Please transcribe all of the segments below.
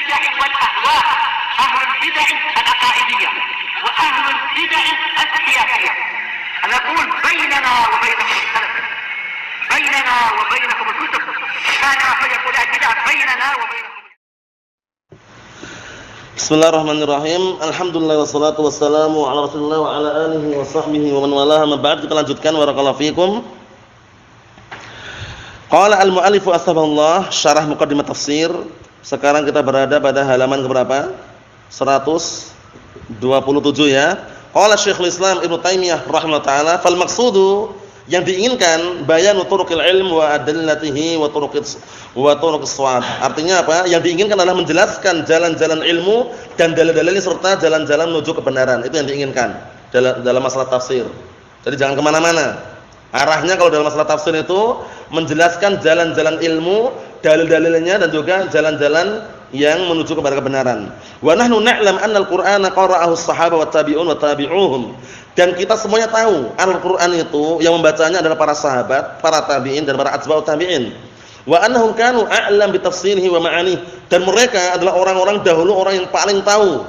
البدع والأهواء، أهل البدع العقائدية وأهل البدع السياسية. نقول بيننا وبينكم السلف، بيننا وبينكم الكتب، كما فيقول البدع بيننا وبينكم. Bismillahirrahmanirrahim. Alhamdulillah wassalatu wassalamu ala Rasulillah wa ala alihi wa sahbihi wa man walaha. Amma ba'd, kita lanjutkan barakallahu fikum. Qala al-mu'allif asbahullah syarah muqaddimah tafsir. Sekarang kita berada pada halaman ke berapa? 127 ya. Qala Syekhul Islam Ibnu Taimiyah rahimahullah taala, fal maqsudu, yang diinginkan bayanu turuqil ilm wa adillatihi wa turuqis shawab. Artinya apa? Yang diinginkan adalah menjelaskan jalan-jalan ilmu dan dalil-dalilnya serta jalan-jalan menuju kebenaran. Itu yang diinginkan dalam masalah tafsir. Jadi jangan kemana-mana. Arahnya kalau dalam masalah tafsir itu menjelaskan jalan-jalan ilmu, dalil-dalilnya dan juga jalan-jalan yang menuju kepada kebenaran. Wa nahnu na'lam anna al-Qur'ana qara'ahu as-sahaba wa tabi'un wa tabi'uhum. Dan kita semuanya tahu Al-Qur'an itu yang membacanya adalah para sahabat, para tabi'in dan para atba'ut tabi'in. Wa annahum kanu a'lam bi tafsirihi wa ma'anihi. Dan mereka adalah orang-orang dahulu, orang yang paling tahu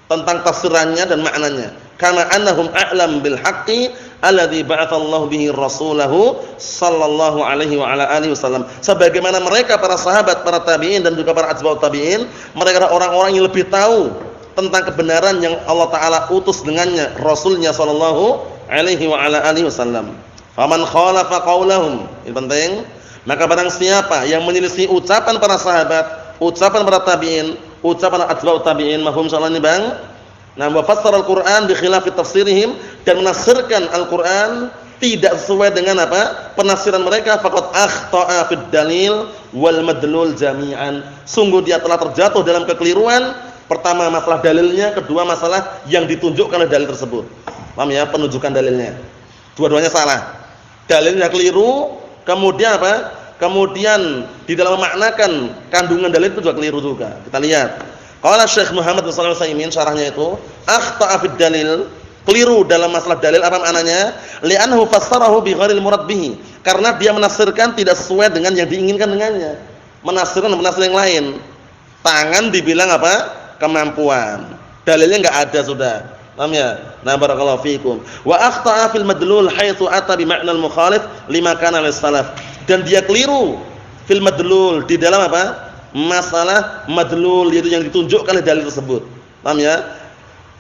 tentang tafsirannya dan maknanya. Kama annahum a'lam bil haqqi alladzi ba'atsallahu bihi rasulahu sallallahu alaihi wa ala alihi wasallam. Sebagaimana mereka para sahabat, para tabi'in dan juga para atba'ut tabi'in, mereka adalah orang-orang yang lebih tahu tentang kebenaran yang Allah taala utus dengannya rasulnya sallallahu alaihi wa ala alihi wasallam. Faman khalafa qaulahum, ini penting, maka barang siapa yang menyelisih ucapan para sahabat, ucapan para tabi'in, ucapan atba'ut tabi'in, mafhum soal ini Bang? Nah, wa fassara al-Qur'an bi khilafi tafsirihim, dan menafsirkan Al-Qur'an tidak sesuai dengan apa? Penafsiran mereka, faqad akhta'a fid dalil wal madlul jami'an. Sungguh dia telah terjatuh dalam kekeliruan. Pertama masalah dalilnya, kedua masalah yang ditunjukkan oleh dalil tersebut. Paham ya? Penunjukan dalilnya. Dua-duanya salah. Dalilnya keliru, kemudian apa? Kemudian di dalam memaknakan kandungan dalil itu juga keliru juga. Kita lihat. Qala Syekh Muhammad bin Shalih Al-Utsaimin syarahnya itu, akhta'a fid dalil, keliru dalam masalah dalil. Apa maknanya? Li'annahu fassarahu bi ghairil murad bihi. Karena dia menafsirkan tidak sesuai dengan yang diinginkan dengannya. Menafsirkan yang lain. Tangan dibilang apa? Kemampuan. Dalilnya enggak ada sudah. Paham ya? Nah, barakallahu fikum. Wa akhta'a fil madlul haitsu ata bi ma'nal mukhalif lima kana lis-salaf. Dan dia keliru fil madlul, di dalam apa? Masalah madlul, yaitu yang ditunjukkan oleh dalil tersebut. Paham ya?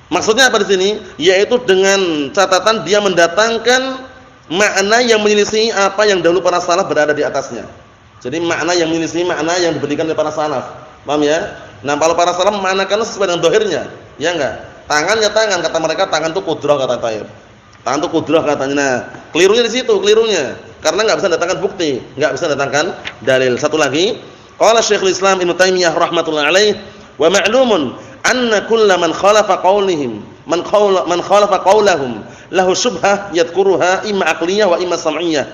Maksudnya apa di sini? Yaitu dengan catatan dia mendatangkan makna yang menyelisih apa yang dahulu para salaf berada di atasnya. Jadi makna yang menyelisih makna yang diberikan oleh para salaf. Paham ya? Nah, kalau para salaf memanakan sesuai dengan zahirnya, ya enggak? Tangannya tangan, kata mereka tangan itu qudrah, kata Taib. Tangan itu qudrah katanya. Nah, kelirunya di situ, kelirunya. Karena enggak bisa datangkan bukti, enggak bisa datangkan dalil. Satu lagi, qala Syekhul Islam Ibnu Taimiyah rahimatullah alaih, wa ma'lumun anna kullaman khalafa qaulihim, man khalafa qaulahum lahu syubhah yadhkuruha imma aqliyah wa imma sam'iyah.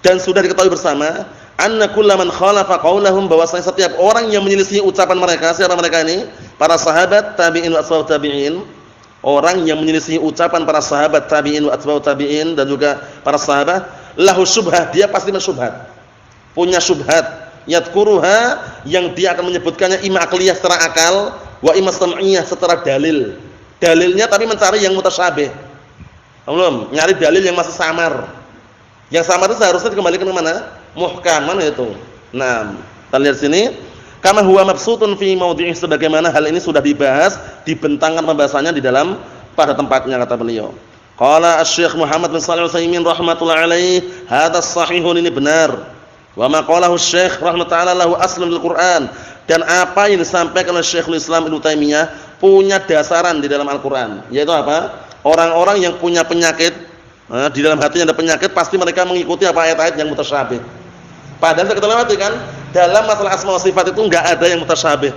Dan sudah diketahui bersama anna kullaman khalafa qaulahum, bahwasanya setiap orang yang menyelisih ucapan mereka. Siapa mereka ini? Para sahabat, tabi'in wa atba'ut tabi'in. Orang yang menyelisih ucapan para sahabat, tabi'in wa atba'ut tabi'in dan juga para sahabat, lahu syubhah, dia pasti mensyubhat. Punya syubhat, yadhkuruha, yang dia akan menyebutkannya imma aqliyah secara akal, wa imma sam'iyah secara dalil. Dalilnya tapi mencari yang mutasyabih. Belum, nyari dalil yang masih samar. Yang samar itu seharusnya dikembalikan ke mana? Muhkaman itu. Nah, kita lihat sini, kama huwa mabsutun fi maudhi'i, sebagaimana hal ini sudah dibahas, dibentangkan pembahasannya di dalam pada tempatnya, kata beliau. Qala Asy-Syaikh Muhammad bin Shalih Al-Utsaimin rahimatullah alaih, hadza shahihun, ini benar. Wa ma qalahu Syekh rahimahullah lahu aslun lil Qur'an, dan apa yang disampaikan oleh Syekhul Islam Ibnu Taimiyah punya dasaran di dalam Al-Qur'an, yaitu apa? Orang-orang yang punya penyakit, di dalam hatinya ada penyakit, pasti mereka mengikuti apa ayat-ayat yang mutasyabih. Padahal kita lewati kan, dalam masalah asma wa sifat itu enggak ada yang mutasyabih.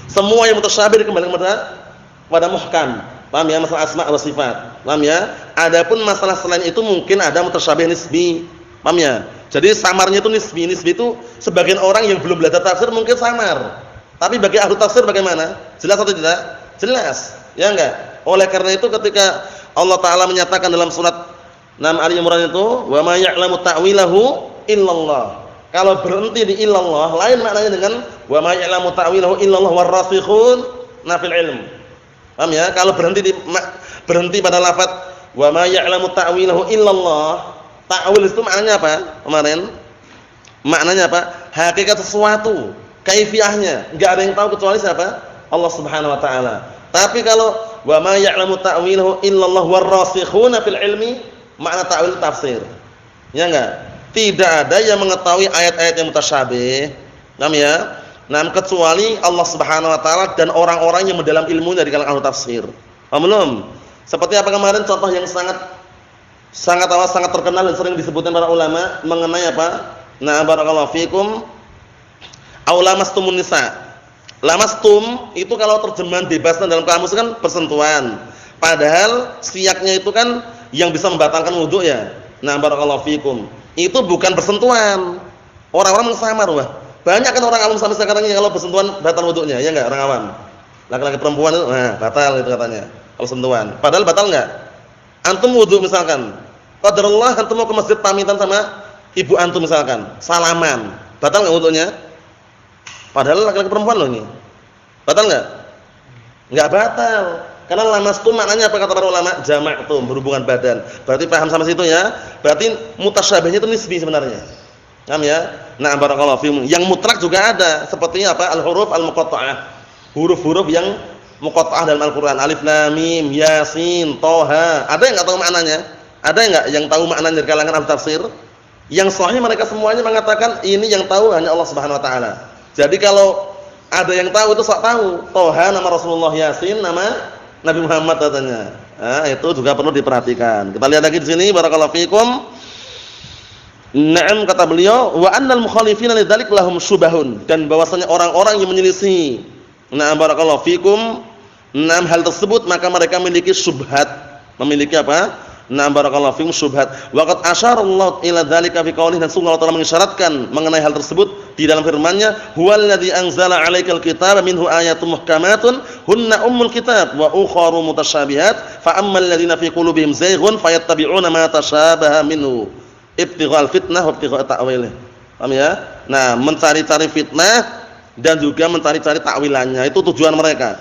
Semua yang mutasyabih dikembalikan pada muhkam. Paham ya, masalah asma wa sifat. Paham ya? Adapun masalah selain itu mungkin ada mutasyabih nisbi. Paham ya? Jadi samarnya itu nisbi. Nisbi itu sebagian orang yang belum belajar tafsir mungkin samar. Tapi bagi ahli tafsir bagaimana? Jelas atau tidak? Jelas. Ya enggak? Oleh karena itu ketika Allah taala menyatakan dalam surat 6 Ali Imran itu, "Wa ma ya'lamu ta'wilahu illallah." Kalau berhenti di illallah, lain maknanya dengan wa ma ya'lamu ta'wilahu illallah warrasikhun fil ilm. Paham ya? Kalau berhenti pada lafaz wa ma ya'lamu ta'wilahu illallah, ta'wil itu maknanya apa? Kemarin maknanya apa? Hakikat sesuatu, kaifiahnya, enggak ada yang tahu kecuali siapa? Allah Subhanahu wa taala. Tapi kalau wa ma ya'lamu ta'wilahu illallah warrasikhuna fil ilmi, makna ta'wil tafsir. Ya enggak? Tidak ada yang mengetahui ayat-ayat yang mutasyabih. Paham ya? Nah, kecuali Allah Subhanahu wa taala dan orang-orang yang mendalam ilmunya di kalangan ahli tafsir. Paham belum? Seperti apa kemarin contoh yang sangat terkenal dan sering disebutkan para ulama mengenai apa? Nah, barakallahu fikum. Aulamastumun nisa. Lamastum itu kalau terjemahan bebasnya dalam kamus kan bersentuhan. Padahal siyaknya itu kan yang bisa membatalkan wudu ya. Nah, barakallahu fikum. Itu bukan bersentuhan. Orang-orang mengsamar, wah. Banyak kan orang awam sampai sekarang ini kalau bersentuhan batal wudunya, ya enggak orang awam. Laki-laki perempuan itu nah, batal itu katanya. Kalau sentuhan. Padahal batal enggak? Antum wudu misalkan. Qadarullah antum mau ke masjid pamitan sama ibu antum misalkan, salaman. Batal enggak wudunya? Padahal laki-laki perempuan loh ini. Batal enggak? Enggak batal. Karena lamastum maknanya apa kata para ulama? Jama'tum, berhubungan badan. Berarti paham sama situ ya? Berarti mutasyabihnya itu nisbi sebenarnya. Paham ya? Nah, barakallahu fiikum. Yang mutlak juga ada, seperti apa? Al-huruf al-muqatta'ah. Huruf-huruf yang muqatta'ah dalam Al-Qur'an. Alif lam mim, yasin, toha. Ada yang enggak tahu maknanya? Ada enggak yang tahu maknanya dari kalangan ahli tafsir? Yang sahih mereka semuanya mengatakan ini yang tahu hanya Allah Subhanahu wa taala. Jadi kalau ada yang tahu itu sok tahu. Toha nama Rasulullah, Yasin nama Nabi Muhammad katanya. Nah, itu juga perlu diperhatikan. Kita lihat lagi di sini barakallahu fikum. Naam kata beliau, wa annal mukhalifina lidzalik lahum syubahun, dan bahwasanya orang-orang yang menyelisih barakallahu fikum hal tersebut maka mereka memiliki syubhat. Memiliki apa? Barakallahu fikum syubhat. Wa qad asyara Allah ila dzalika fi qoulihi, dan sungguh Allah telah mengisyaratkan mengenai hal tersebut di dalam firman-Nya, huwallazi anzala 'alaikal kitaba minhu ayatun muhkamatun hunna ummul kitab wa ukharu mutasyabihat fa ammal ladzina fi qulubihim zayghun fayattabi'una ma tashabaha minhu ibtighal fitnah wa ibtigha ta'wilih. Paham ya? Nah, mencari-cari fitnah dan juga mencari-cari takwilannya, itu tujuan mereka.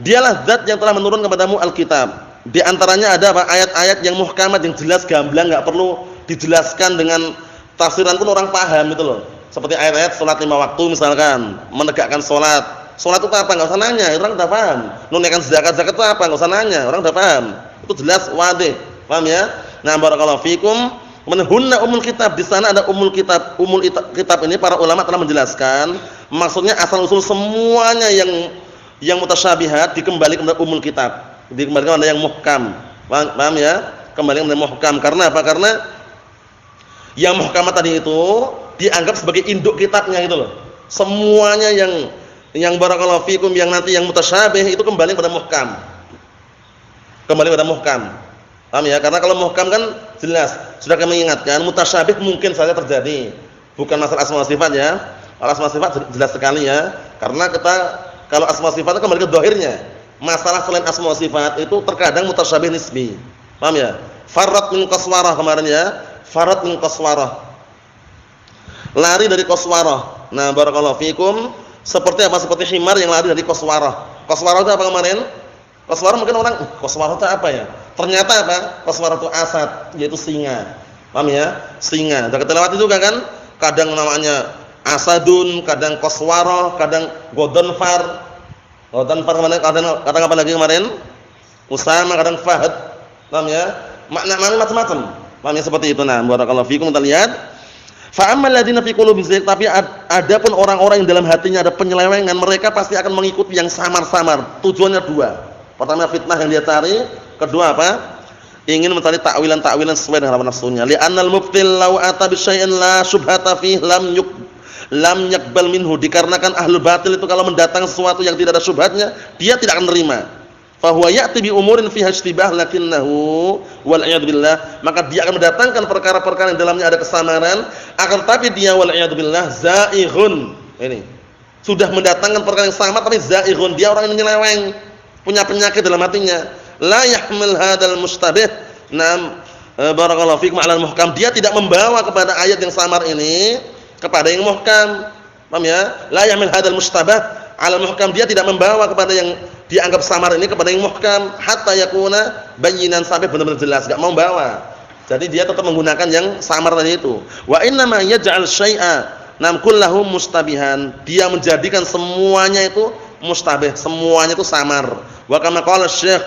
Dialah zat yang telah menurunkan kepadamu Alkitab. Di antaranya ada apa? Ayat-ayat yang muhkamat, yang jelas gamblang, enggak perlu dijelaskan dengan tafsiran pun orang paham itu loh. Seperti ayat-ayat salat 5 waktu misalkan, menegakkan salat. Salat itu apa? Enggak usah nanya, orang sudah paham. Menunaikan zakat itu apa? Enggak usah nanya, orang sudah paham. Itu jelas wadih. Paham ya? Nah, barakallahu fikum. Hunna ummul kitab, di sana ada ummul kitab. Ummul kitab ini para ulama telah menjelaskan, maksudnya asal usul semuanya yang mutasyabihat dikembalikan kepada ummul kitab. Dikembalikan kepada yang muhkam. Paham ya? Kembali kepada muhkam. Karena apa? Karena yang muhkamat tadi itu dianggap sebagai induk kitabnya gitu loh. Semuanya yang barakallahu fikum yang nanti yang mutasyabih itu kembali kepada muhkam. Kembali kepada muhkam. Paham ya? Karena kalau muhkam kan jelas, sudah kami ingatkan, mutasyabih mungkin saja terjadi. Bukan masalah asma wa sifat ya. Kalau asma wa sifat jelas sekali ya. Karena kita kalau asma wa sifat itu kembali ke zahirnya. Masalah selain asma wa sifat itu terkadang mutasyabih nisbi. Paham ya? Farat min qaswarah kemarin ya. Farat min qaswarah. Lari dari qaswarah. Nah, barakallahu fikum. Seperti apa? Seperti himar yang lari dari qaswarah. Qaswarah itu apa kemarin? Qaswarah mungkin orang, qaswarah itu apa ya? Ternyata apa? Qaswarah itu asad, yaitu singa. Paham ya? Singa. Sudah kita lewati juga kan? Kadang namanya asadun, kadang qaswarah, kadang godonfar. Godonfar kemarin, kadang apa lagi kemarin? Usama, kadang fahad. Paham ya? Makna-makna macam-macam. Paham ya? Seperti itu. Nah, barakallahu fikum. Kita lihat. Fa ammal ladzina fi qulubihim zayg, tapi adapun orang-orang yang dalam hatinya ada penyelewengan, mereka pasti akan mengikuti yang samar-samar. Tujuannya dua. Pertama fitnah yang dia cari, kedua apa? Ingin mencari takwilan-takwilan sesuai dengan hawa nafsunya. Li'annal mubtil law ata bi syai'in la syubhata fihi lam yaqbal minhu, dikarenakan ahlul batil itu kalau mendatang sesuatu yang tidak ada syubhatnya, dia tidak akan menerima. Fa huwa ya'ti bi umurin fiha ishtibah lakinnahu wal a'yad billah, maka dia akan mendatangkan perkara-perkara yang dalamnya ada kesamaran, akan tapi dia wal a'yad billah zaighun. Ini sudah mendatangkan perkara yang sama tapi zaighun, dia orang yang menyeleweng, punya penyakit dalam hatinya. La yahmil hadzal mustabih. Naam barakallahu fikum 'alal muhkam, dia tidak membawa kepada ayat yang samar ini kepada yang muhkam. Paham ya? La yahmil hadzal mustabah 'ala muhkam, dia tidak membawa kepada yang dianggap samar ini kepada yang muhkam hatta yakuna bayyinan, sampai benar-benar jelas, enggak mau bawa. Jadi dia tetap menggunakan yang samar tadi itu. Wa inna ma yaj'al syai'a nam kullahu mustabihan, dia menjadikan semuanya itu mustabih, semuanya itu samar. Wa kama qala Syekh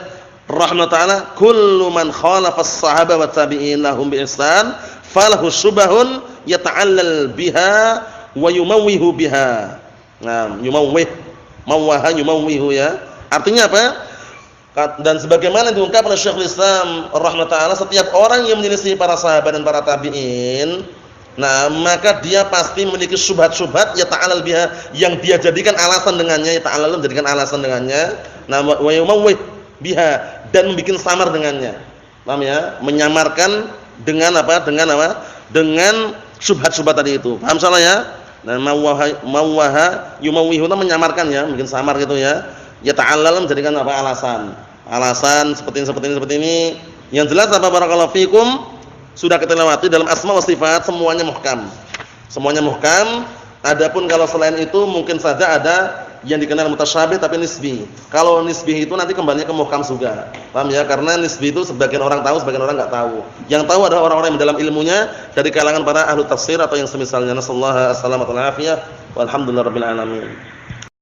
rahimahullah taala, kullu man khalafa as-sahaba wa tabi'in lahum bi ihsan falahu syubahun yata'allal biha wa yumawwihu biha. Nah, yumawwih, mawwaha yumawwihu ya. Artinya apa? Dan sebagaimana diungkapkan oleh Syekhul Islam rahimahullah taala, setiap orang yang menyelisih para sahabat dan para tabi'in, nah, maka dia pasti memiliki syubhat-syubhat yata'allal biha, yang dia jadikan alasan dengannya, yata'allal menjadikan alasan dengannya. Nah, wa yumawwih biha, dan membuat samar dengannya. Paham ya? Menyamarkan dengan apa? Dengan syubhat-syubhat tadi itu. Paham salah ya? Nah, mawwaha yumawwihu, menyamarkan ya, bikin samar gitu ya. Yata'allal menjadikan apa? Alasan seperti ini. Yang jelas apa, barakallahu fikum, sudah kita lewati dalam asma wa sifat semuanya muhkam. Semuanya muhkam. Adapun kalau selain itu mungkin saja ada yang dikenal mutasyabih tapi nisbi. Kalau nisbi itu nanti kembalinya ke muhkam juga. Paham ya? Karena nisbi itu sebagian orang tahu, sebagian orang enggak tahu. Yang tahu adalah orang-orang yang dalam ilmunya dari kalangan para ahli tafsir atau yang semisalnya. Nasallahu alaihi wasallam wa alhamdulillahirabbil alamin.